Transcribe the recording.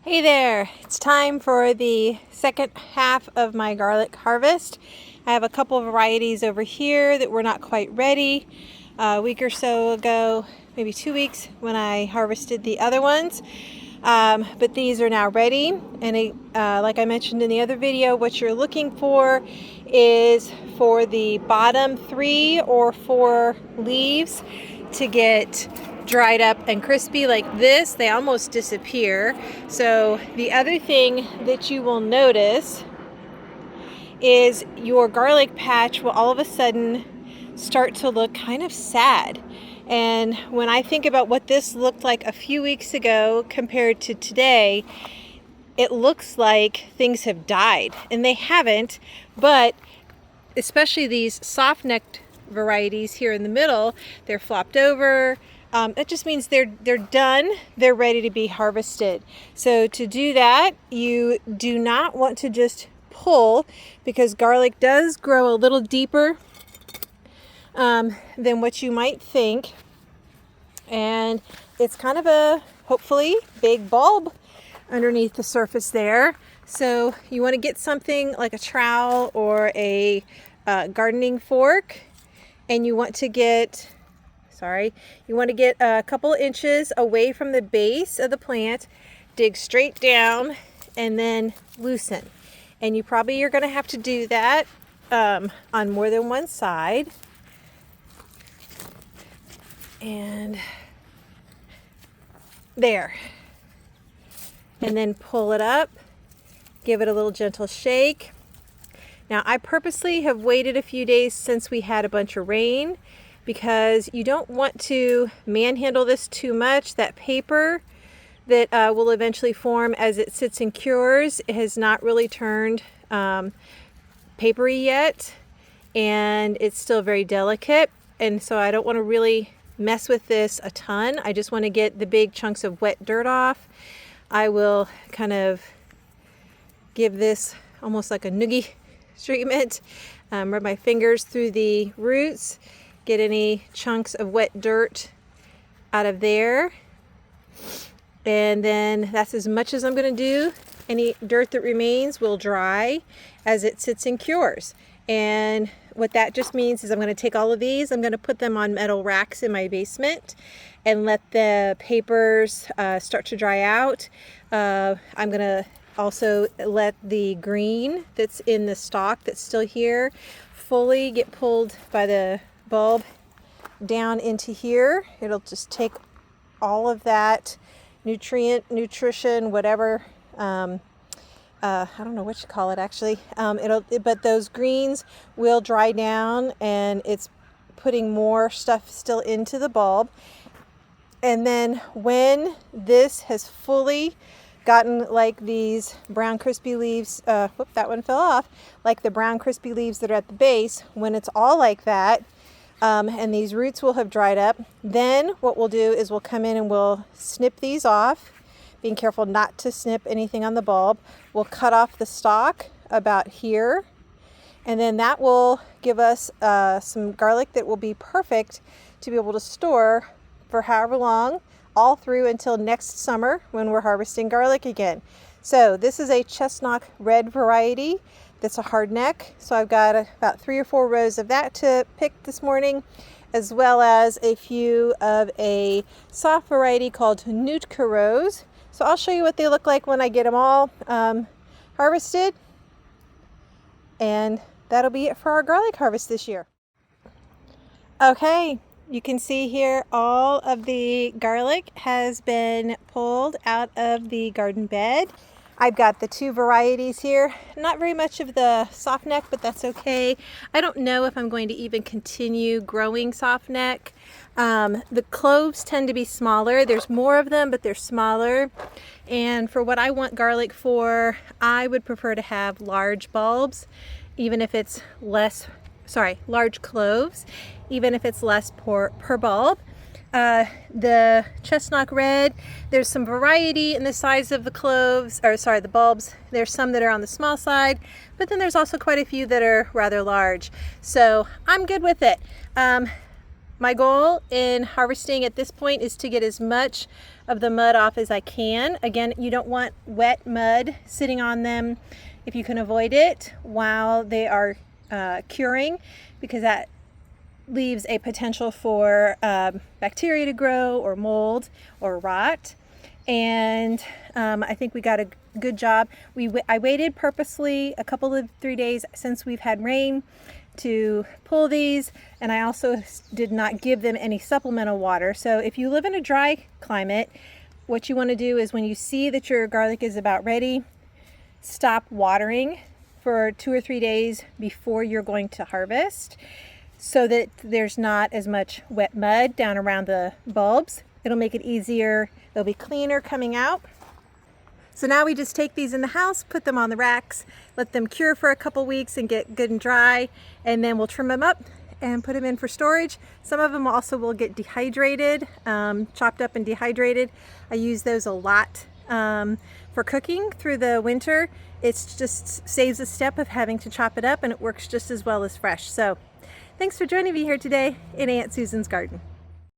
Hey there, it's time for the second half of my garlic harvest. I have a couple of varieties over here that were not quite ready a week or so ago, maybe 2 weeks when I harvested the other ones. But these are now ready, and like I mentioned in the other video, what you're looking for is for the bottom 3 or 4 leaves to get dried up and crispy like this. They almost disappear. So the other thing that you will notice is your garlic patch will all of a sudden start to look kind of sad. And when I think about what this looked like a few weeks ago compared to today, it looks like things have died, and they haven't. But especially these soft-necked varieties here in the middle, they're flopped over. That just means they're done. They're ready to be harvested. So to do that, you do not want to just pull, because garlic does grow a little deeper than what you might think. And it's kind of a, hopefully, big bulb underneath the surface there. So you want to get something like a trowel or a gardening fork, and you want to get a couple inches away from the base of the plant, dig straight down, and then loosen. And you probably are going to have to do that on more than one side. And there. And then pull it up, give it a little gentle shake. Now, I purposely have waited a few days since we had a bunch of rain, because you don't want to manhandle this too much. That paper that will eventually form as it sits and cures, it has not really turned papery yet, and it's still very delicate. And so I don't want to really mess with this a ton. I just want to get the big chunks of wet dirt off. I will kind of give this almost like a noogie treatment. Rub my fingers through the roots, get any chunks of wet dirt out of there. And then that's as much as I'm going to do. Any dirt that remains will dry as it sits and cures. And what that just means is I'm going to take all of these, I'm going to put them on metal racks in my basement and let the papers start to dry out. I'm going to also let the green that's in the stalk that's still here fully get pulled by the bulb down into here. It'll just take all of that nutrition, whatever, I don't know what you call it actually. But those greens will dry down, and it's putting more stuff still into the bulb. And then when this has fully gotten like these brown crispy leaves, whoop, that one fell off, like the brown crispy leaves that are at the base, when it's all like that, and these roots will have dried up, then what we'll do is we'll come in and we'll snip these off, being careful not to snip anything on the bulb. We'll cut off the stalk about here, and then that will give us some garlic that will be perfect to be able to store for however long, all through until next summer when we're harvesting garlic again. So this is a chestnut red variety that's a hard neck. So I've got about 3 or 4 rows of that to pick this morning, as well as a few of a soft variety called Nootka Rose. So I'll show you what they look like when I get them all harvested. And that'll be it for our garlic harvest this year. Okay, you can see here all of the garlic has been pulled out of the garden bed. I've got the 2 varieties here. Not very much of the soft neck, but that's okay. I don't know if I'm going to even continue growing soft neck. The cloves tend to be smaller. There's more of them, but they're smaller. And for what I want garlic for, I would prefer to have large bulbs, even if it's large cloves, even if it's less per bulb. The chestnut red, there's some variety in the size of the the bulbs. There's some that are on the small side, but then there's also quite a few that are rather large. So I'm good with it. My goal in harvesting at this point is to get as much of the mud off as I can. Again, you don't want wet mud sitting on them if you can avoid it while they are curing, because that leaves a potential for bacteria to grow or mold or rot. And I think we got a good job. I waited purposely a couple of 3 days since we've had rain to pull these, and I also did not give them any supplemental water. So if you live in a dry climate, what you want to do is when you see that your garlic is about ready, stop watering for 2 or 3 days before you're going to harvest, so that there's not as much wet mud down around the bulbs. It'll make it easier. They'll be cleaner coming out. So now we just take these in the house, put them on the racks, let them cure for a couple weeks and get good and dry, and then we'll trim them up and put them in for storage. Some of them also will get dehydrated, chopped up and dehydrated. I use those a lot for cooking through the winter. It just saves a step of having to chop it up, and it works just as well as fresh. So thanks for joining me here today in Aunt Susan's garden.